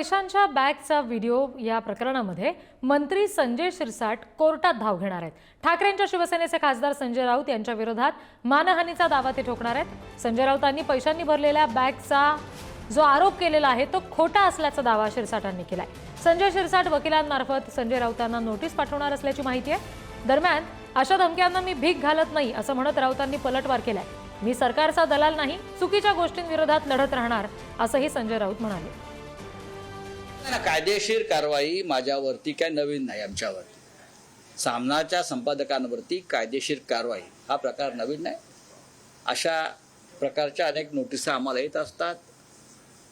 पैशांच्या बॅगचा व्हिडिओ या प्रकरणामध्ये मंत्री संजय शिरसाट कोर्टात धाव घेणार आहेत। ठाकरेंच्या शिवसेनेचे खासदार संजय राऊत यांच्या विरोधात मानहानीचा दावा ते ठोकणार आहेत। संजय राऊतांनी पैशांनी भरलेल्या बॅगचा जो आरोप केलेला आहे तो खोटा असल्याचा दावा शिरसाटांनी केलाय। संजय शिरसाट वकिलांमार्फत संजय राऊतांना नोटीस पाठवणार असल्याची माहिती आहे। दरम्यान अशा धमक्यांना मी भीक घालत नाही असं म्हणत राऊतांनी पलटवार केलाय। मी सरकारचा दलाल नाही, चुकीच्या गोष्टींविरोधात लढत राहणार असंही संजय राऊत म्हणाले। कायदेशीर कारवाई माझ्यावरती काय नवीन नाही। आमच्यावरती सामनाच्या संपादकांवरती कायदेशीर कारवाई हा प्रकार नवीन नाही। अशा प्रकारच्या अनेक नोटिसा आम्हाला येत असतात,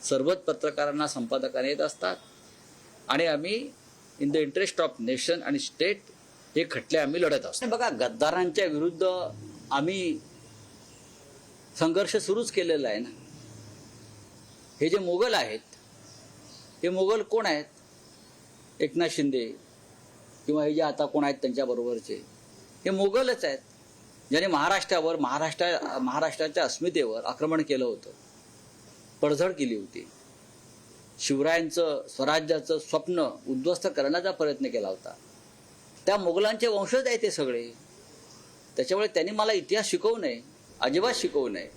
सर्वच पत्रकारांना संपादकांना येत असतात आणि आम्ही in the interest of nation आणि स्टेट हे खटले आम्ही लढत असतो। बघा, गद्दारांच्या विरुद्ध आम्ही संघर्ष सुरूच केलेला आहे ना। हे जे मोगल आहेत, हे मोगल कोण आहेत? एकनाथ शिंदे किंवा हे जे आता कोण आहेत त्यांच्याबरोबरचे हे मोगलच आहेत, ज्याने महाराष्ट्राच्या अस्मितेवर आक्रमण केलं होतं, पडझड केली होती, शिवरायांचं स्वराज्याचं स्वप्न उद्ध्वस्त करण्याचा प्रयत्न केला होता। त्या मोगलांचे वंशज आहेत ते सगळे। त्याच्यामुळे त्यांनी मला इतिहास शिकवू नये, अजिबात शिकवू नये।